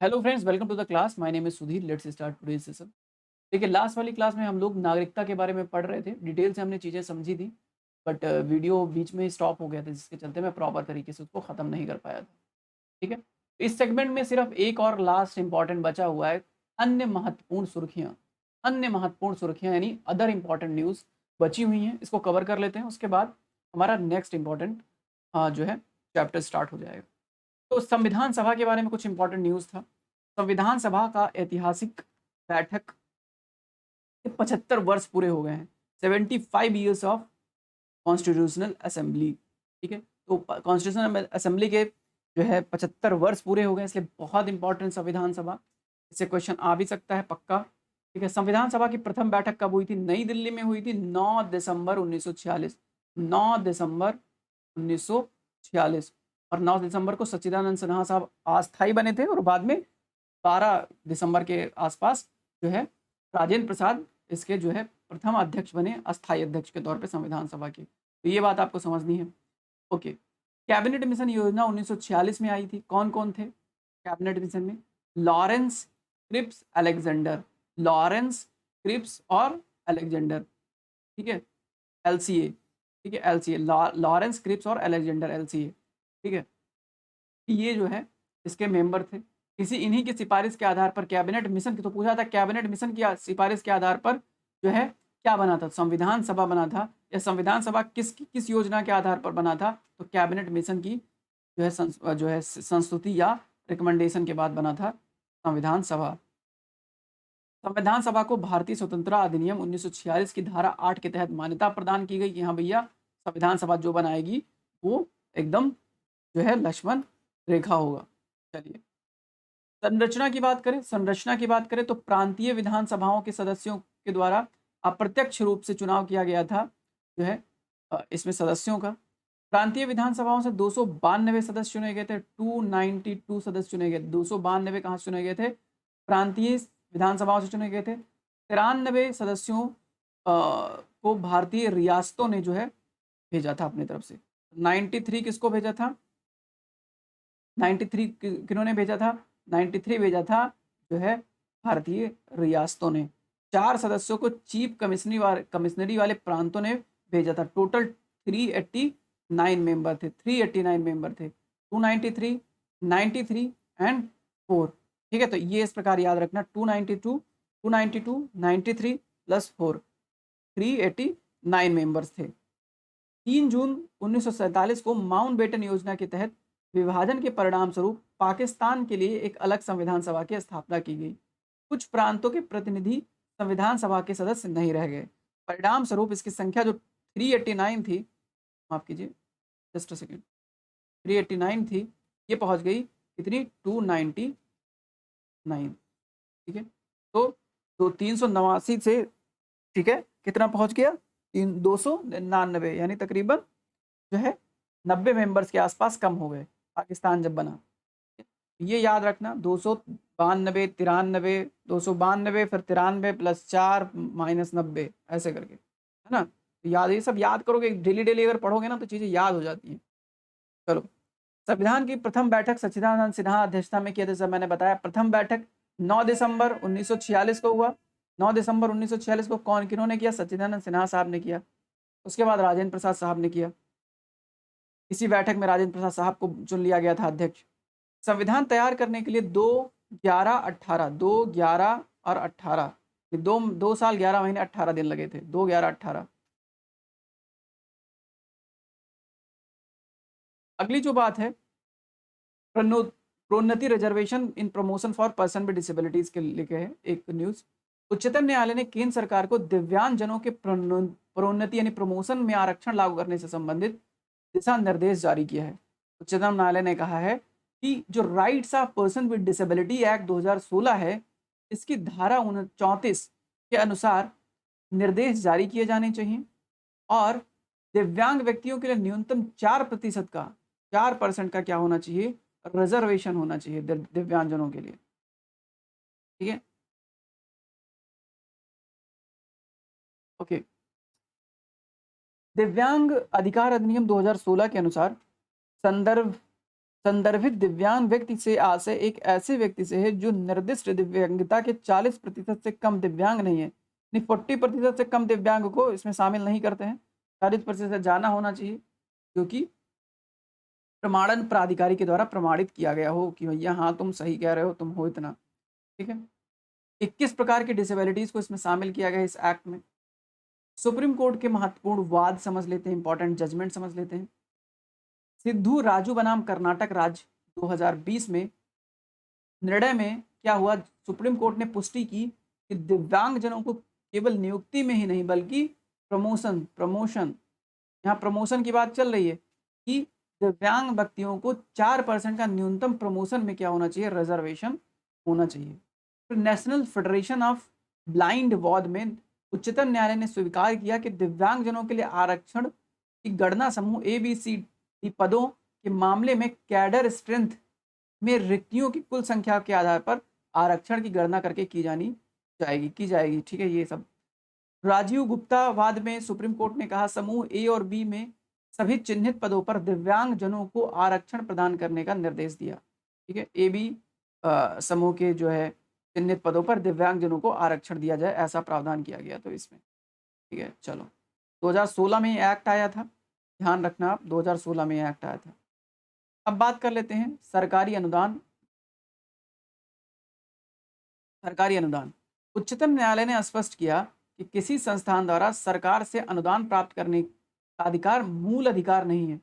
Hello friends, welcome to the class. My name is Sudhir. Let's start today's session. देखिए, last वाली class में हम लोग नागरिकता के बारे में पढ़ रहे थे। डिटेल से हमने चीज़ें समझी थी, बट वीडियो बीच में स्टॉप हो गया था, जिसके चलते मैं प्रॉपर तरीके से उसको ख़त्म नहीं कर पाया था। ठीक है, इस सेगमेंट में सिर्फ एक और लास्ट इंपॉर्टेंट बचा हुआ है। अन्य महत्वपूर्ण सुर्खियाँ, अन्य महत्वपूर्ण सुर्खियाँ यानी अदर इंपॉर्टेंट न्यूज़ बची हुई हैं। इसको कवर कर लेते हैं, उसके बाद हमारा नेक्स्ट इंपॉर्टेंट जो है चैप्टर स्टार्ट हो जाएगा। तो संविधान सभा के बारे में कुछ इंपॉर्टेंट न्यूज़ था। संविधान सभा का ऐतिहासिक बैठक के 75 वर्ष पूरे हो गए हैं। 75 ईयर्स ऑफ कॉन्स्टिट्यूशनल असेंबली। ठीक है, तो कॉन्स्टिट्यूशनल असेंबली के जो है 75 वर्ष पूरे हो गए, इसलिए बहुत इंपॉर्टेंट संविधान सभा। इससे क्वेश्चन आ भी सकता है पक्का। ठीक है, संविधान सभा की प्रथम बैठक कब हुई थी? नई दिल्ली में हुई थी 9 दिसंबर 1946। 9 दिसंबर 1946। और 9 दिसंबर को सच्चिदानंद सिन्हा साहब अस्थायी बने थे, और बाद में 12 दिसंबर के आसपास जो है राजेंद्र प्रसाद इसके जो है प्रथम अध्यक्ष बने, अस्थायी अध्यक्ष के तौर पे संविधान सभा के। तो ये बात आपको समझनी है। ओके, कैबिनेट मिशन योजना 1946 में आई थी। कौन कौन थे कैबिनेट मिशन में? Lawrence, Cripps, Alexander. Lawrence, Cripps और अलेक्जेंडर। ठीक है, एलसीए। ठीक है, एलसीए, लॉरेंस, क्रिप्स और अलेक्जेंडर, एलसीए। ठीक है, ये जो है इसके मेंबर थे। इसी इन्हीं की सिफारिश के आधार पर कैबिनेट मिशन की, तो पूछा था कैबिनेट मिशन की सिफारिश के आधार पर जो है क्या बना था? संविधान सभा बना था। या संविधान सभा किस योजना के आधार पर बना था? तो कैबिनेट मिशन की जो है संस्तुति या रिकमेंडेशन के बाद बना था संविधान सभा। संविधान सभा को भारतीय स्वतंत्रता अधिनियम 1946 की धारा 8 के तहत मान्यता प्रदान की गई कि हाँ भैया, संविधान सभा जो बनाएगी वो एकदम जो है लक्ष्मण रेखा होगा। चलिए, संरचना की बात करें तो प्रांतीय विधानसभाओं के सदस्यों के द्वारा अप्रत्यक्ष रूप से चुनाव किया गया था। जो है इसमें सदस्यों का प्रांतीय विधानसभाओं से 292 सदस्य चुने गए थे। 292 सदस्य चुने गए। 292 कहाँ से चुने गए थे? प्रांतीय विधानसभाओं से चुने गए थे। 93 सदस्यों को भारतीय रियासतों ने जो है भेजा था अपनी तरफ से। 93 किसको भेजा था? 93 किन्होंने भेजा था? 93 भेजा था जो है भारतीय रियासतों ने। 4 सदस्यों को चीफ कमिश्नरी वाले प्रांतों ने भेजा था। टोटल 389 मेंबर थे। 389 मेंबर थे। 293, 93 एंड 4। ठीक है, तो ये इस प्रकार याद रखना। 292, 292, 93 प्लस 4, 389 मेंबर्स थे। 3 जून 1947 को माउंटबेटन योजना के तहत विभाजन के परिणाम स्वरूप पाकिस्तान के लिए एक अलग संविधान सभा की स्थापना की गई। कुछ प्रांतों के प्रतिनिधि संविधान सभा के सदस्य नहीं रह गए। परिणाम स्वरूप इसकी संख्या जो 389 थी, माफ कीजिए, जस्ट अ सेकेंड, 389 थी, ये पहुंच गई कितनी? 299। ठीक है, तो 389 से, ठीक है, कितना पहुंच गया? 299, यानी तकरीबन जो है 90 मेंबर्स के आसपास कम हो गए पाकिस्तान जब बना। ये याद रखना, 292, 93, 292, फिर 93 प्लस 4 माइनस 90, ऐसे करके, है ना? तो याद, ये सब याद करोगे, डेली डेली अगर पढ़ोगे ना तो चीज़ें याद हो जाती हैं। चलो, संविधान की प्रथम बैठक सच्चिदानंद सिन्हा अध्यक्षता में किया था। जैसा मैंने बताया, प्रथम बैठक 9 दिसंबर 1946 को हुआ। 9 दिसंबर 1946 को कौन किन्होंने किया? सच्चिदानंद सिन्हा साहब ने किया। उसके बाद राजेंद्र प्रसाद साहब ने किया। इसी बैठक में राजेंद्र प्रसाद साहब को चुन लिया गया था अध्यक्ष। संविधान तैयार करने के लिए 2, 11, 18, 2, 11 और 18, दो साल 11 महीने 18 दिन लगे थे। 2, 11, 18। अगली जो बात है, प्रोन्नति reservation in promotion for person with disabilities के लिखे है एक न्यूज। उच्चतम न्यायालय ने केंद्र सरकार को दिव्यांग जनों के प्रोन्नति यानी प्रमोशन में आरक्षण लागू करने से संबंधित दिशा निर्देश जारी किया है। उच्चतम न्यायालय ने कहा है कि जो rights of person with disability act 2016 है, इसकी धारा 34 के अनुसार निर्देश जारी किए जाने चाहिए, और दिव्यांग व्यक्तियों के लिए न्यूनतम 4% का, 4% का क्या होना चाहिए? रिजर्वेशन होना चाहिए दिव्यांगजनों के लिए। ठीक है, ओके। दिव्यांग अधिकार अधिनियम 2016 के अनुसार संदर्भ संदर्भित दिव्यांग व्यक्ति से आशय एक ऐसे व्यक्ति से है जो निर्दिष्ट दिव्यांगता के 40% से कम दिव्यांग नहीं है। 40% से कम दिव्यांग को इसमें शामिल नहीं करते हैं। 40% से ज़्यादा होना चाहिए, क्योंकि प्रमाणन प्राधिकारी के द्वारा प्रमाणित किया गया हो कि भैया हाँ तुम सही कह रहे हो, तुम हो इतना। ठीक है। 21 प्रकार की डिसेबिलिटीज को इसमें शामिल किया गया है इस एक्ट में। सुप्रीम कोर्ट के महत्वपूर्ण वाद समझ लेते हैं, इंपॉर्टेंट जजमेंट समझ लेते हैं। सिद्धू राजू बनाम कर्नाटक राज्य 2020 में निर्णय में क्या हुआ, सुप्रीम कोर्ट ने पुष्टि की कि दिव्यांगजनों को केवल नियुक्ति में ही नहीं बल्कि प्रमोशन यहाँ प्रमोशन की बात चल रही है कि दिव्यांग व्यक्तियों को 4% का न्यूनतम प्रमोशन में क्या होना चाहिए, रिजर्वेशन होना चाहिए। फिर national federation of blind ward में उच्चतम न्यायालय ने स्वीकार किया कि दिव्यांगजनों के लिए आरक्षण की गणना समूह ABCD पदों के मामले में कैडर स्ट्रेंथ में रिक्तियों की कुल संख्या के आधार पर आरक्षण की गणना करके की जाएगी। ठीक है। ये सब राजीव गुप्ता वाद में सुप्रीम कोर्ट ने कहा समूह A और B में सभी चिन्हित पदों पर दिव्यांग जनों को आरक्षण प्रदान करने का निर्देश दिया। ठीक है। AB समूह के जो है चिन्हित पदों पर दिव्यांग जनों को आरक्षण दिया जाए, ऐसा प्रावधान किया गया तो इसमें। ठीक है। चलो 2016 में ये एक्ट आया था, ध्यान रखना आप, 2016 में ये एक्ट आया था। अब बात कर लेते हैं सरकारी अनुदान। उच्चतम न्यायालय ने स्पष्ट किया कि किसी संस्थान द्वारा सरकार से अनुदान प्राप्त करने का अधिकार मूल अधिकार नहीं है।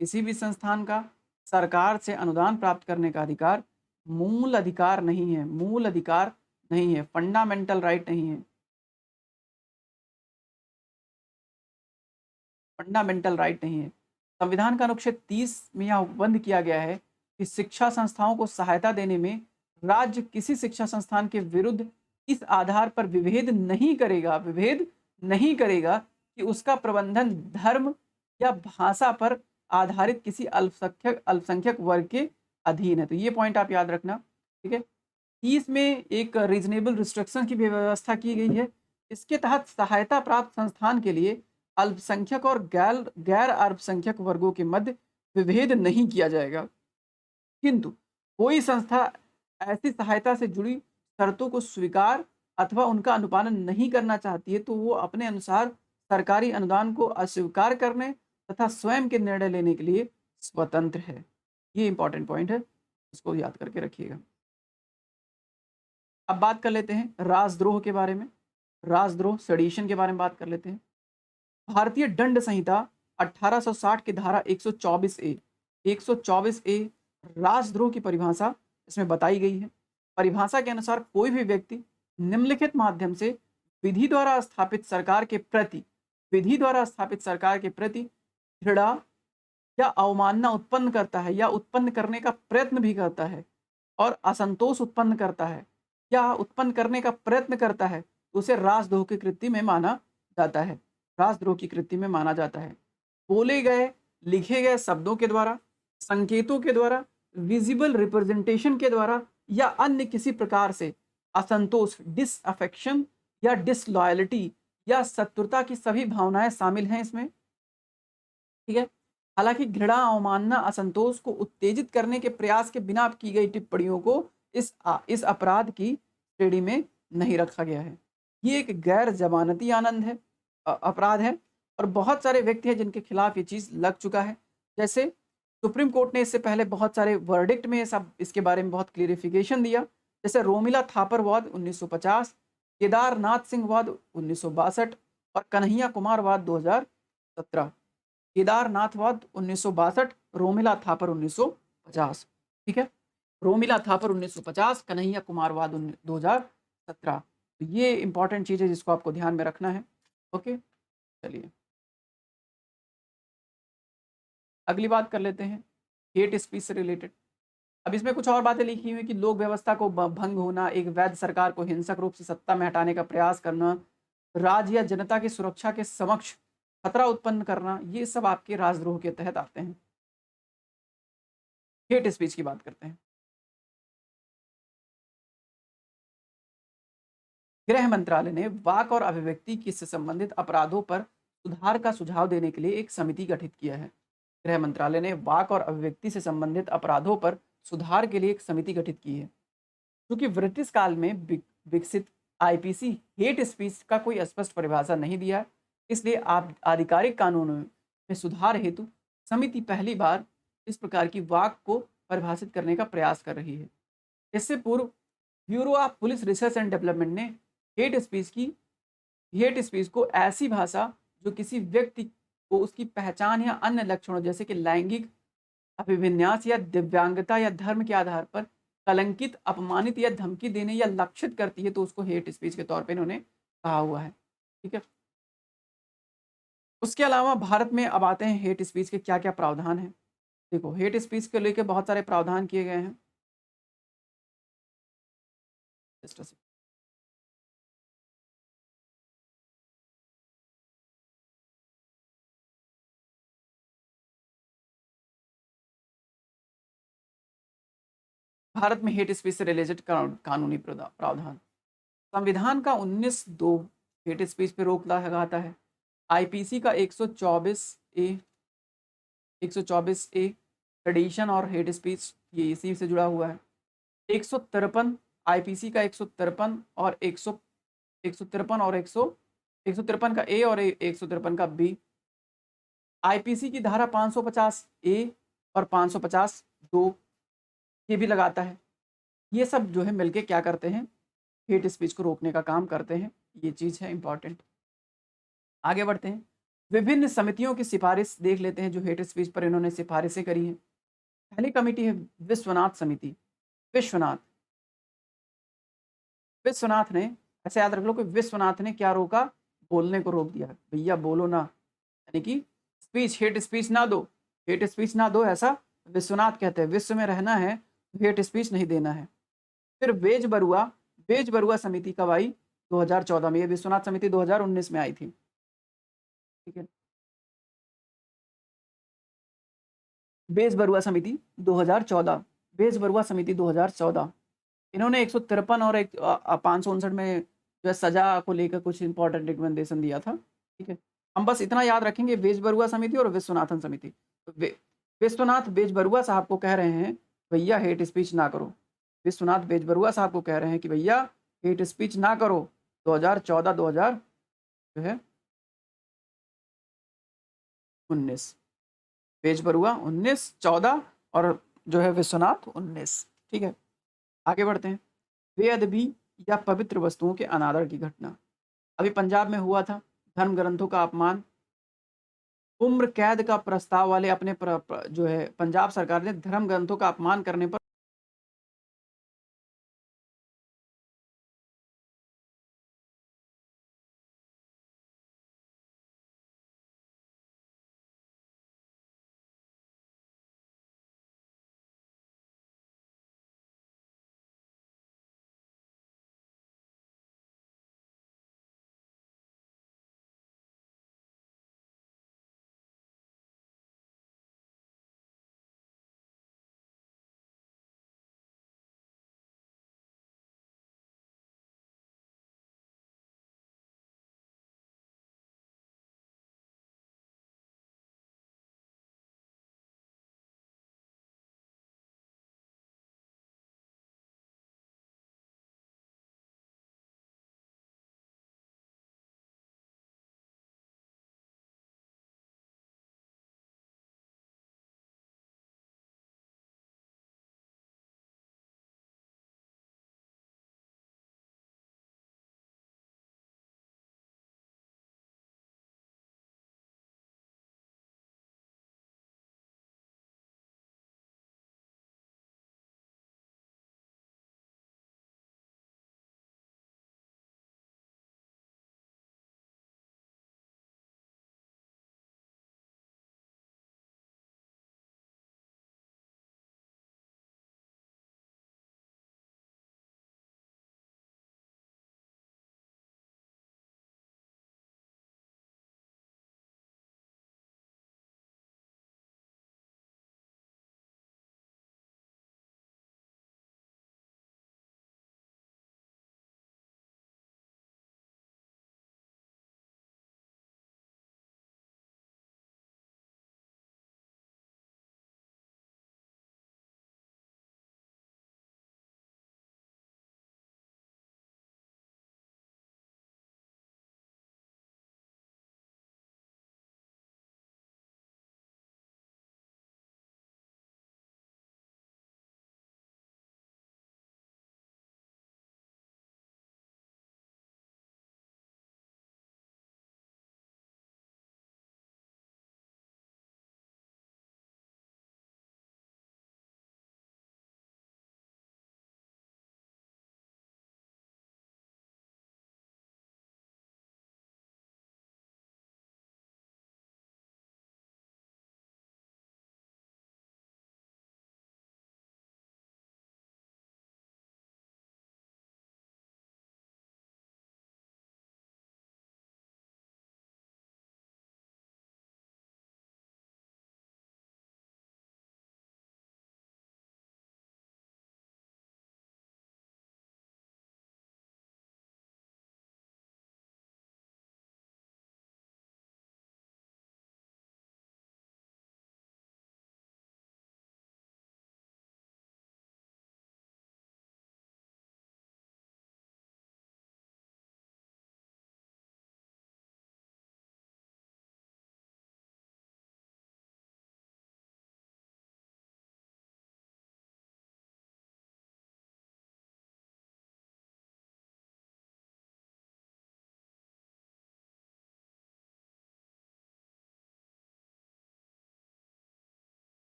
किसी भी संस्थान का सरकार से अनुदान प्राप्त करने का अधिकार मूल अधिकार नहीं है, फंडामेंटल राइट नहीं है, संविधान का अनुच्छेद 30 में यह उपबंध किया गया है कि शिक्षा संस्थाओं को सहायता देने में राज्य किसी शिक्षा संस्थान के विरुद्ध इस आधार पर विभेद नहीं करेगा कि उसका प्रबंधन धर्म या भाषा पर आधारित किसी अल्पसंख्यक वर्ग के अधीन है। तो ये पॉइंट आप याद रखना। ठीक है। 30 में एक रीजनेबल रिस्ट्रिक्शन की भी व्यवस्था की गई है। इसके तहत सहायता प्राप्त संस्थान के लिए अल्पसंख्यक और गैर अल्पसंख्यक वर्गों के मध्य विभेद नहीं किया जाएगा, किंतु कोई संस्था ऐसी सहायता से जुड़ी शर्तों को स्वीकार अथवा उनका अनुपालन नहीं करना चाहती है तो वो अपने अनुसार सरकारी अनुदान को अस्वीकार करने तथा स्वयं के निर्णय लेने के लिए स्वतंत्र है। ये इंपॉर्टेंट पॉइंट है, इसको याद करके रखिएगा। अब बात कर लेते हैं राजद्रोह के बारे में, राजद्रोह सेडिशन के बारे में बात कर लेते हैं। भारतीय दंड संहिता 1860 की धारा 124A राजद्रोह की परिभाषा इसमें बताई गई है। परिभाषा के अनुसार कोई भी व्यक्ति निम्नलिखित माध्यम से विधि द्वारा स्थापित सरकार के प्रति घृणा या अवमानना उत्पन्न करता है या उत्पन्न करने का प्रयत्न भी करता है और असंतोष उत्पन्न करता है या उत्पन्न करने का प्रयत्न करता है तो उसे राजद्रोह की कृत्य में माना जाता है। बोले गए लिखे गए शब्दों के द्वारा, संकेतों के द्वारा, विजिबल रिप्रेजेंटेशन के द्वारा या अन्य किसी प्रकार से असंतोष, डिसअफेक्शन या डिसलॉयल्टी या शत्रुता की सभी भावनाएं शामिल हैं इसमें। ठीक है। हालांकि घृणा, अवमानना, असंतोष को उत्तेजित करने के प्रयास के बिना की गई टिप्पणियों को इस अपराध की श्रेणी में नहीं रखा गया है। ये एक गैर जमानती अपराध है और बहुत सारे व्यक्ति हैं जिनके खिलाफ ये चीज़ लग चुका है। जैसे सुप्रीम कोर्ट ने इससे पहले बहुत सारे वर्डिक्ट में सब इसके बारे में बहुत क्लियरिफिकेशन दिया। जैसे रोमिला थापर वाद 1950, केदारनाथ सिंह वाद 1962 और कन्हैया कुमार वाद 2017। केदारनाथ वाद 1962, रोमिला थापर 1950। ठीक है। रोमिला थापर 1950, कन्हैया कुमार वाद 2017। तो ये इंपॉर्टेंट चीज़ है जिसको आपको ध्यान में रखना है। ओके, चलिए अगली बात कर लेते हैं हेट स्पीच से रिलेटेड। अब इसमें कुछ और बातें लिखी हुई कि लोक व्यवस्था को भंग होना, एक वैध सरकार को हिंसक रूप से सत्ता में हटाने का प्रयास करना, राज्य या जनता की सुरक्षा के समक्ष खतरा उत्पन्न करना, ये सब आपके राजद्रोह के तहत आते हैं। हेट स्पीच की बात करते हैं। गृह मंत्रालय ने वाक और अभिव्यक्ति से संबंधित अपराधों पर सुधार का सुझाव देने के लिए एक समिति गठित किया है। गृह मंत्रालय ने वाक और अभिव्यक्ति से संबंधित अपराधों पर सुधार के लिए एक समिति गठित की है। क्योंकि ब्रिटिश काल में विकसित आईपीसी हेट स्पीच का कोई स्पष्ट परिभाषा नहीं दिया, इसलिए आप आधिकारिक कानूनों में सुधार हेतु समिति पहली बार इस प्रकार की वाक को परिभाषित करने का प्रयास कर रही है। इससे पूर्व bureau of police research and development ने हेट स्पीच की हेट स्पीच को ऐसी भाषा जो किसी व्यक्ति को उसकी पहचान या अन्य लक्षणों जैसे कि लैंगिक अभिविन्यास या दिव्यांगता या धर्म के आधार पर कलंकित, अपमानित या धमकी देने या लक्षित करती है, तो उसको हेट स्पीच के तौर पे इन्होंने कहा हुआ है। ठीक है। उसके अलावा भारत में अब आते हैं हेट स्पीच के क्या-क्या प्रावधान हैं। देखो, हेट स्पीच को लेके बहुत सारे प्रावधान किए गए हैं। Just a second. भारत में हेट स्पीच से रिलेटेड कानूनी प्रावधान। संविधान का 19(2) हेट स्पीच पे रोक लगाता है। आईपीसी का 124 ए ट्रेडिशन और हेट स्पीच ये इसी से जुड़ा हुआ है। 153 आईपीसी का 153 और 153 और 153 का ए और 153 का बी। आईपीसी की धारा 550 ए और 550 2 ये भी लगाता है। ये सब जो है मिलके क्या करते हैं, हेट स्पीच को रोकने का काम करते हैं। ये चीज़ है इंपॉर्टेंट। आगे बढ़ते हैं। विभिन्न समितियों की सिफारिश देख लेते हैं जो हेट स्पीच पर इन्होंने सिफारिशें करी हैं। पहली कमेटी है विश्वनाथ समिति। विश्वनाथ विश्वनाथ ने, ऐसे याद रख लो कि विश्वनाथ ने क्या रोका, बोलने को रोक दिया। भैया बोलो ना, यानी कि स्पीच, हेट स्पीच ना दो, हेट स्पीच ना दो, ऐसा विश्वनाथ कहते हैं। विश्व में रहना है तो हेट स्पीच नहीं देना है। फिर बेज बरुआ समिति कब आई? 2014 में। ये विश्वनाथ समिति 2019 में आई थी। ठीक है। बेज बरुआ समिति 2014, बेज बरुआ समिति 2014, इन्होंने 153 और 559 में जो है सजा को लेकर कुछ इंपॉर्टेंट रिकमेंडेशन दिया था। ठीक है। हम बस इतना याद रखेंगे, बेज बरुआ समिति और विश्वनाथन समिति। तो विश्वनाथ बेज बरुआ साहब को कह रहे हैं भैया हेट स्पीच ना करो। विश्वनाथ बेज बरुआ साहब को कह रहे हैं कि भैया हेट स्पीच ना करो। 2014 2000 जो है 19, बेज बरुआ 19 14 और जो है विश्वनाथ 19। ठीक है। आगे बढ़ते हैं। बेअदबी या पवित्र वस्तुओं के अनादर की घटना। अभी पंजाब में हुआ था, धर्म ग्रंथों का अपमान। उम्र कैद का प्रस्ताव वाले अपने जो है पंजाब सरकार ने धर्म ग्रंथों का अपमान करने पर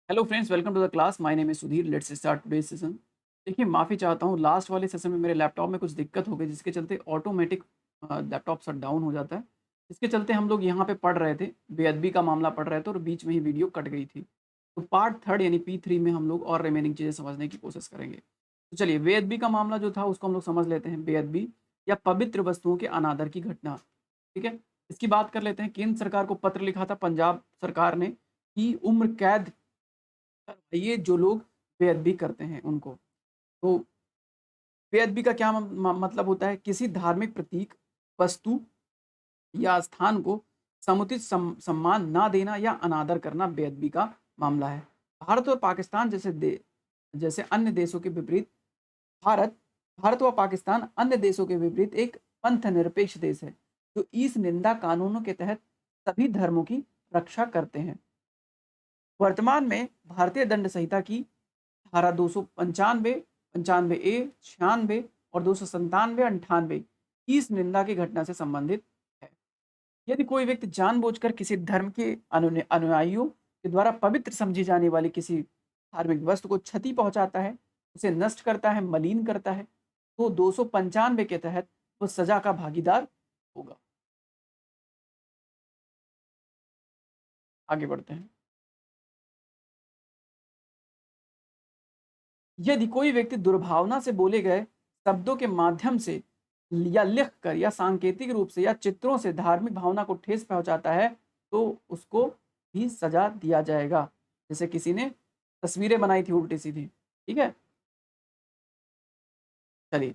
hello friends, welcome to the class. My name is Sudhir. Let's start today's session. देखिए, माफ़ी चाहता हूँ, लास्ट वाले सेशन में मेरे लैपटॉप में कुछ दिक्कत हो गई, जिसके चलते ऑटोमेटिक लैपटॉप शट डाउन हो जाता है। इसके चलते हम लोग यहाँ पे पढ़ रहे थे, बेअदबी का मामला पढ़ रहे थे और बीच में ही वीडियो कट गई थी। तो पार्ट थर्ड यानी P3 में हम लोग और रिमेनिंग चीज़ें समझने की कोशिश करेंगे। तो चलिए, बेअदबी का मामला जो था उसको हम लोग समझ लेते हैं। बेअदबी या पवित्र वस्तुओं के अनादर की घटना, ठीक है। इसकी बात कर लेते हैं। केंद्र सरकार को पत्र लिखा था पंजाब सरकार ने कि उम्र कैद ये जो लोग बेअदबी करते हैं उनको। तो बेअदबी का क्या मतलब होता है? किसी धार्मिक प्रतीक, वस्तु या स्थान को समुचित सम्मान ना देना या अनादर करना बेअदबी का मामला है। भारत और पाकिस्तान जैसे अन्य देशों के विपरीत भारत भारत व पाकिस्तान अन्य देशों के विपरीत एक पंथ निरपेक्ष देश है, जो इस निंदा कानूनों के तहत सभी धर्मों की रक्षा करते हैं। वर्तमान में भारतीय दंड संहिता की धारा 295, 95A, 96 और 297, 98 इस निंदा की घटना से संबंधित है। यदि कोई व्यक्ति जानबूझकर किसी धर्म के अनुयायियों के द्वारा पवित्र समझी जाने वाली किसी धार्मिक वस्तु को क्षति पहुंचाता है, उसे नष्ट करता है, मलिन करता है, तो 295 के तहत वो सजा का भागीदार होगा। आगे बढ़ते हैं। यदि कोई व्यक्ति दुर्भावना से बोले गए शब्दों के माध्यम से या लिखकर या सांकेतिक रूप से या चित्रों से धार्मिक भावना को ठेस पहुंचाता है, तो उसको भी सजा दिया जाएगा। जैसे किसी ने तस्वीरें बनाई थी उल्टी सीधी, ठीक है। चलिए,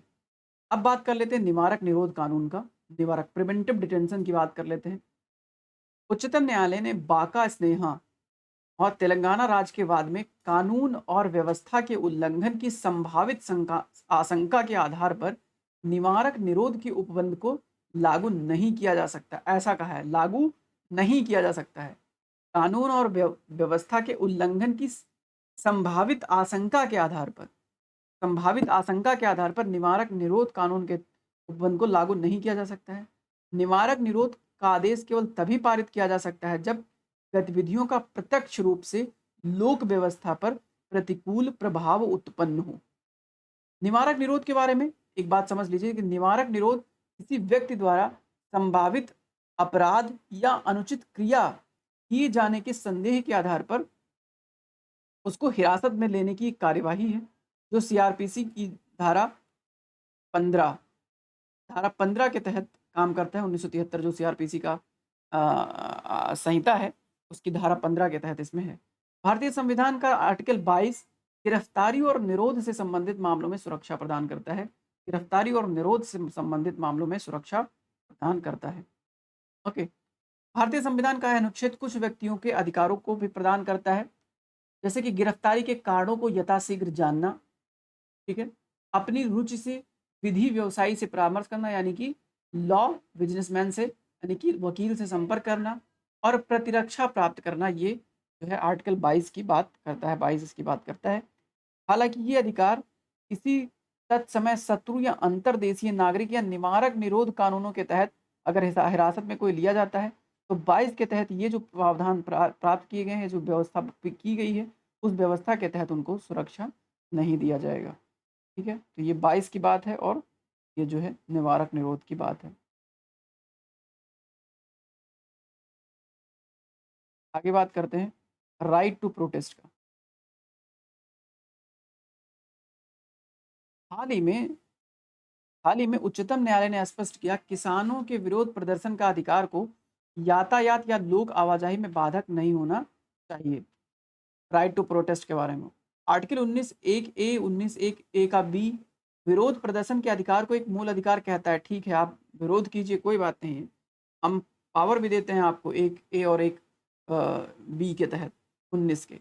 अब बात कर लेते हैं निवारक निरोध कानून का। निवारक प्रिवेंटिव डिटेंशन की बात कर लेते हैं। उच्चतम न्यायालय ने बाका स्नेहा और तेलंगाना राज्य के वाद में कानून और व्यवस्था के उल्लंघन की संभावित आशंका के आधार पर निवारक निरोध के उपबंध को लागू नहीं किया जा सकता, ऐसा कहा है। लागू नहीं किया जा सकता है। कानून और व्यवस्था के उल्लंघन की संभावित आशंका के आधार पर निवारक निरोध कानून के उपबंध को लागू नहीं किया जा सकता है। निवारक निरोध का आदेश केवल तभी पारित किया जा सकता है जब गतिविधियों का प्रत्यक्ष रूप से लोक व्यवस्था पर प्रतिकूल प्रभाव उत्पन्न हो। निवारक निरोध के बारे में एक बात समझ लीजिए कि निवारक निरोध किसी व्यक्ति द्वारा संभावित अपराध या अनुचित क्रिया किए जाने के संदेह के आधार पर उसको हिरासत में लेने की कार्यवाही है, जो सीआरपीसी की धारा 15 के तहत काम करता है। 1973 जो सीआरपीसी का संहिता है, उसकी धारा 15 के तहत इसमें है। भारतीय संविधान का आर्टिकल 22 गिरफ्तारी और निरोध से संबंधित मामलों में सुरक्षा प्रदान करता है। गिरफ्तारी और निरोध से संबंधित मामलों में सुरक्षा प्रदान करता है। ओके। भारतीय संविधान का अनुच्छेद कुछ व्यक्तियों के अधिकारों को भी प्रदान करता है, जैसे कि गिरफ्तारी के कारणों को यथाशीघ्र जानना, ठीक है। अपनी रुचि से विधि व्यवसायी से परामर्श करना, यानी कि लॉ बिजनेसमैन से यानी कि वकील से संपर्क करना और प्रतिरक्षा प्राप्त करना, ये जो है आर्टिकल 22 की बात करता है। 22 इसकी बात करता है। हालांकि ये अधिकार किसी तत्समय शत्रु या अंतरदेशीय नागरिक या निवारक निरोध कानूनों के तहत अगर हिरासत में कोई लिया जाता है, तो 22 के तहत ये जो प्रावधान प्राप्त किए गए हैं, जो व्यवस्था की गई है, उस व्यवस्था के तहत उनको सुरक्षा नहीं दिया जाएगा, ठीक है। तो ये 22 की बात है और ये जो है निवारक निरोध की बात है। आगे बात करते हैं राइट टू प्रोटेस्ट का। हाल ही में उच्चतम न्यायालय ने स्पष्ट किया, किसानों के विरोध प्रदर्शन का अधिकार को यातायात या लोक आवाजाही में बाधक नहीं होना चाहिए। राइट टू प्रोटेस्ट के बारे में आर्टिकल 19(1)(a), 19(1)(a) का बी विरोध प्रदर्शन के अधिकार को एक मूल अधिकार कहता है। ठीक है, आप विरोध कीजिए, कोई बात नहीं है, हम पावर भी देते हैं आपको, एक ए और एक बी के तहत 19 के।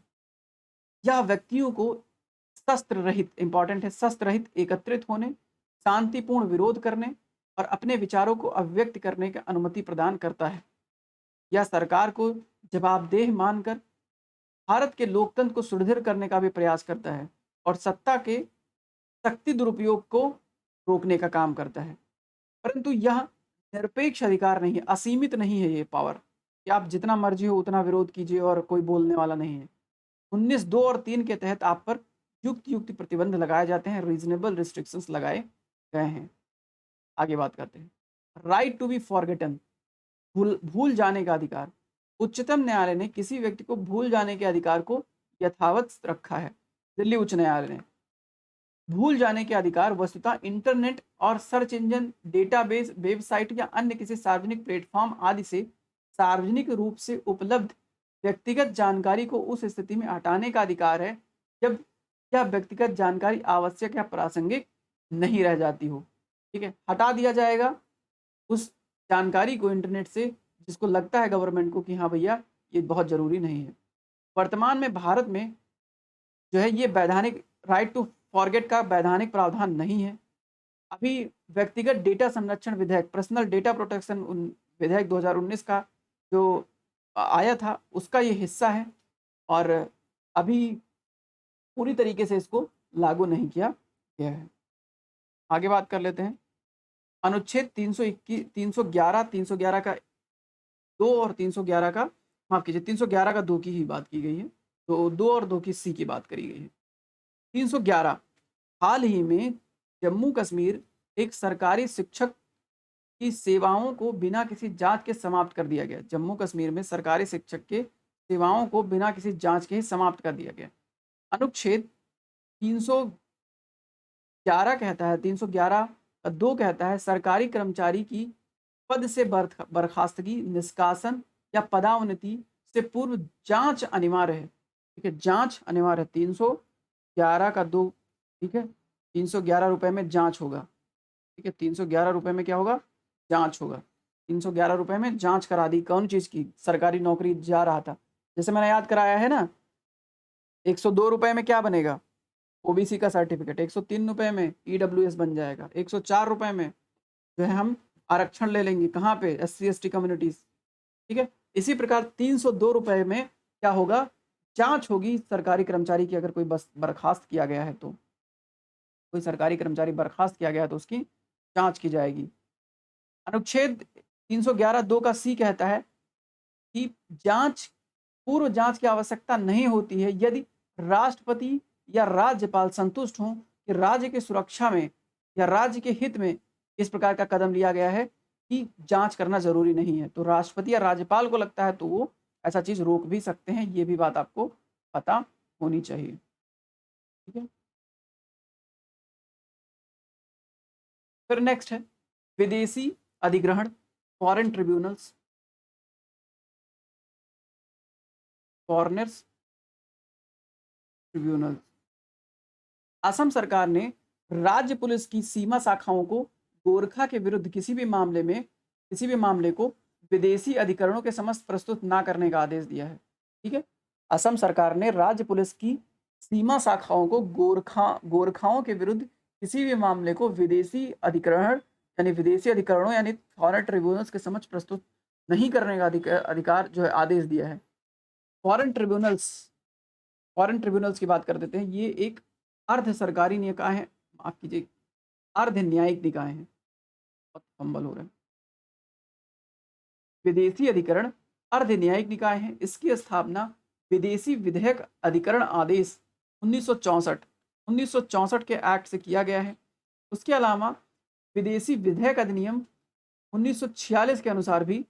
यह व्यक्तियों को शस्त्र रहित, इंपॉर्टेंट है, शस्त्र रहित एकत्रित होने, शांतिपूर्ण विरोध करने और अपने विचारों को अभिव्यक्त करने की अनुमति प्रदान करता है। यह सरकार को जवाबदेह मानकर भारत के लोकतंत्र को सुदृढ़ करने का भी प्रयास करता है और सत्ता के शक्ति दुरुपयोग को रोकने का काम करता है। परंतु यह निरपेक्ष अधिकार नहीं है, असीमित नहीं है ये पावर कि आप जितना मर्जी हो उतना विरोध कीजिए और कोई बोलने वाला नहीं है। 19(2) और 3 के तहत आप पर युक्त प्रतिबंध लगाए जाते हैं, रीजनेबल रिस्ट्रिक्शंस लगाए गए हैं। आगे बात करते हैं। राइट टू बी फॉरगेटन, भूल जाने का अधिकार। उच्चतम न्यायालय ने किसी व्यक्ति को भूल जाने के अधिकार को यथावत रखा है। दिल्ली उच्च न्यायालय ने भूल जाने के अधिकार वस्तुतः इंटरनेट और सर्च इंजन, डेटाबेस, वेबसाइट या अन्य किसी सार्वजनिक प्लेटफॉर्म आदि से सार्वजनिक रूप से उपलब्ध व्यक्तिगत जानकारी को उस स्थिति में हटाने का अधिकार है जब यह व्यक्तिगत जानकारी आवश्यक या प्रासंगिक नहीं रह जाती हो। ठीक है, हटा दिया जाएगा उस जानकारी को इंटरनेट से जिसको लगता है गवर्नमेंट को कि हाँ भैया ये बहुत ज़रूरी नहीं है। वर्तमान में भारत में जो है ये वैधानिक राइट टू फॉरगेट का वैधानिक प्रावधान नहीं है। अभी व्यक्तिगत डेटा संरक्षण विधेयक, पर्सनल डेटा प्रोटेक्शन विधेयक 2019 का जो आया था उसका ये हिस्सा है और अभी पूरी तरीके से इसको लागू नहीं किया गया है। आगे बात कर लेते हैं। अनुच्छेद 321 311 311 का 2 और 311 का माफ कीजिए 311 का 2 की ही बात की गई है, तो 2 और 2 की सी की बात करी गई है। 311 हाल ही में जम्मू कश्मीर एक सरकारी शिक्षक की सेवाओं को बिना किसी जांच के समाप्त कर दिया गया। जम्मू कश्मीर में सरकारी शिक्षक के सेवाओं को बिना किसी जांच के ही समाप्त कर दिया गया। अनुच्छेद 311 कहता है 311 का 2 कहता है सरकारी कर्मचारी की पद से बर्खास्तगी, निष्कासन या पदावनति से पूर्व जांच अनिवार्य है। ठीक है, जांच अनिवार्य है। 311 का 2, ठीक है, 311 रुपए में जांच होगा। ठीक है, 311 रुपए में क्या होगा? जांच होगा। 311 रुपए में जांच करा दी कौन चीज़ की? सरकारी नौकरी जा रहा था। जैसे मैंने याद कराया है ना, 102 रुपए में क्या बनेगा? ओबीसी का सर्टिफिकेट। 103 रुपए में ईडब्ल्यूएस बन जाएगा। 104 रुपए में जो है हम आरक्षण ले लेंगे। कहाँ पे? SC ST communities. ठीक है, इसी प्रकार 302 रुपए में क्या होगा? जांच होगी सरकारी कर्मचारी की। अगर कोई बर्खास्त किया गया है तो कोई सरकारी कर्मचारी बर्खास्त किया गया है तो उसकी जांच की जाएगी। अनुच्छेद 311(2) का सी कहता है कि पूर्व जांच की आवश्यकता नहीं होती है यदि राष्ट्रपति या राज्यपाल संतुष्ट हों कि राज्य की सुरक्षा में या राज्य के हित में इस प्रकार का कदम लिया गया है कि जांच करना जरूरी नहीं है। तो राष्ट्रपति या राज्यपाल को लगता है तो वो ऐसा चीज रोक भी सकते हैं। ये भी बात आपको पता होनी चाहिए। ठीक है, फिर नेक्स्ट है विदेशी अधिग्रहण, foreign tribunals, foreigners tribunal. Assam सरकार ने राज्य पुलिस की सीमा शाखाओं को गोरखा के विरुद्ध किसी भी मामले को विदेशी अधिकरणों के समक्ष प्रस्तुत ना करने का आदेश दिया है। ठीक है, असम सरकार ने राज्य पुलिस की सीमा शाखाओं को गोरखाओं के विरुद्ध किसी भी मामले को विदेशी अधिकरणों यानी फॉरेन ट्रिब्यूनल्स के समक्ष प्रस्तुत नहीं करने का अधिकार जो है आदेश दिया है। फॉरेन ट्रिब्यूनल्स की बात कर देते हैं। ये एक अर्ध सरकारी निकाय है, माफ कीजिए अर्ध न्यायिक निकाय है। बहुत फंबल हो रहा है। विदेशी अधिकरण अर्ध न्यायिक निकाय है। इसकी स्थापना विदेशी विधेयक अधिकरण आदेश 1964 के एक्ट से किया गया है। उसके अलावा विदेशी विधेयक अधिनियम 1946 के अनुसार भी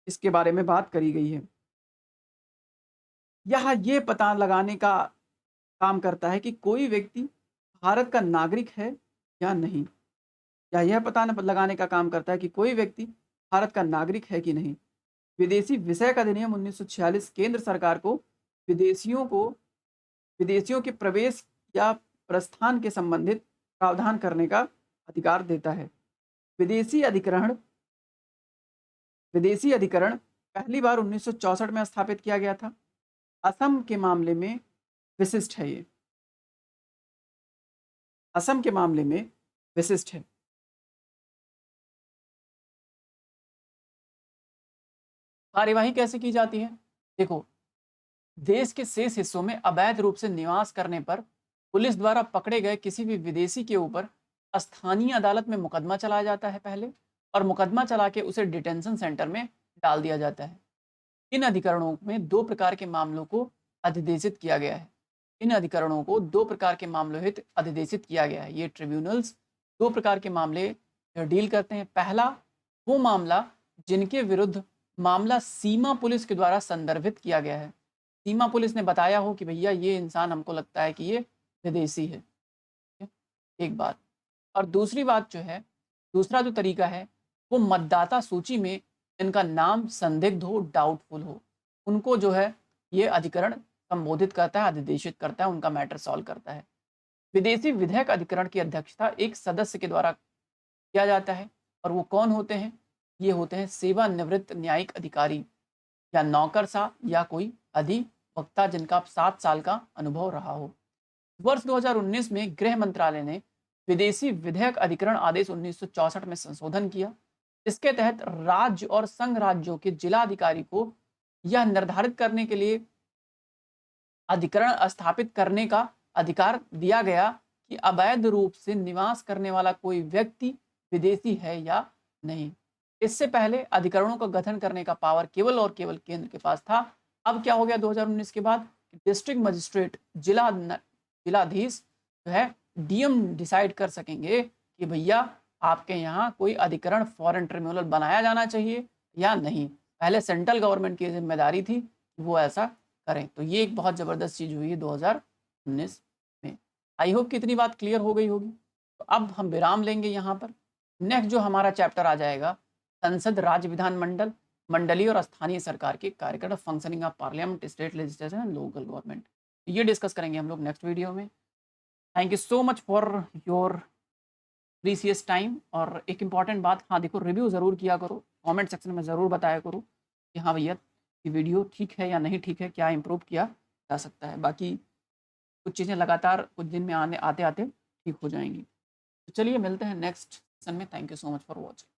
इसके बारे में बात करी गई है। यह ये पता लगाने का काम करता है कि कोई व्यक्ति भारत का नागरिक है या नहीं, या यह पता लगाने का काम करता है कि कोई व्यक्ति भारत का नागरिक है कि नहीं। विदेशी विषयक अधिनियम 1946 केंद्र सरकार को विदेशियों के प्रवेश या प्रस्थान के संबंधित प्रावधान करने का अधिकार देता है। विदेशी अधिकरण पहली बार 1964 में स्थापित किया गया था। असम के मामले में विशिष्ट है। ये असम के मामले में विशिष्ट है। कार्यवाही कैसे की जाती है? देखो, देश के शेष हिस्सों में अवैध रूप से निवास करने पर पुलिस द्वारा पकड़े गए किसी भी विदेशी के ऊपर स्थानीय अदालत में मुकदमा चलाया जाता है पहले, और मुकदमा चला के उसे डिटेंशन सेंटर में डाल दिया जाता है। इन अधिकरणों में 2 प्रकार के मामलों को अधिदेशित किया गया है। इन अधिकरणों को 2 प्रकार के मामलों हेतु अधिदेशित किया गया है। ये ट्रिब्यूनल्स 2 प्रकार के मामले डील करते हैं। पहला वो मामला जिनके विरुद्ध मामला सीमा पुलिस के द्वारा संदर्भित किया गया है। सीमा पुलिस ने बताया हो कि भैया ये इंसान हमको लगता है कि ये विदेशी है। एक बात। और दूसरी बात जो है, दूसरा जो तरीका है वो मतदाता सूची में जिनका नाम संदिग्ध हो, डाउटफुल हो, उनको जो है ये अधिकरण संबोधित करता है, अधिदेशित करता है, उनका मैटर सॉल्व करता है। विदेशी विधेयक अधिकरण की अध्यक्षता एक सदस्य के द्वारा किया जाता है और वो कौन होते हैं? ये होते हैं सेवानिवृत्त न्यायिक अधिकारी या नौकरशाह या कोई अधिवक्ता जिनका 7 साल का अनुभव रहा हो। वर्ष 2019 में गृह मंत्रालय ने विदेशी विधेयक अधिकरण आदेश 1964 में संशोधन किया। इसके तहत राज्य और संघ राज्यों के जिलाधिकारी को यह निर्धारित करने के लिए अधिकरण स्थापित करने का अधिकार दिया गया कि अवैध रूप से निवास करने वाला कोई व्यक्ति विदेशी है या नहीं। इससे पहले अधिकरणों का गठन करने का पावर केवल और केवल केंद्र के पास था। अब क्या हो गया 2019 के बाद? डिस्ट्रिक्ट मजिस्ट्रेट, जिलाधीश जो है डीएम डिसाइड कर सकेंगे कि भैया आपके यहाँ कोई अधिकरण फॉरेन ट्रिब्यूनल बनाया जाना चाहिए या नहीं। पहले सेंट्रल गवर्नमेंट की जिम्मेदारी थी वो ऐसा करें। तो ये एक बहुत ज़बरदस्त चीज़ हुई है 2019 में। आई होप कि इतनी बात क्लियर हो गई होगी। तो अब हम विराम लेंगे यहाँ पर। नेक्स्ट जो हमारा चैप्टर आ जाएगा, संसद, राज्य विधानमंडल, मंडलीय और स्थानीय सरकार के कार्यक्रम, functioning of parliament, state legislation and local government. ये डिस्कस करेंगे हम लोग नेक्स्ट वीडियो में। Thank you so much for your precious time. और एक इम्पॉर्टेंट बात, हाँ देखो, रिव्यू ज़रूर किया करो, कमेंट सेक्शन में ज़रूर बताया करो कि हाँ भैया ये वीडियो ठीक है या नहीं ठीक है, क्या इम्प्रूव किया जा सकता है। बाकी कुछ चीज़ें लगातार कुछ दिन में आते आते ठीक हो जाएंगी। तो चलिए मिलते हैं नेक्स्ट सेशन में। Thank you so much for watching.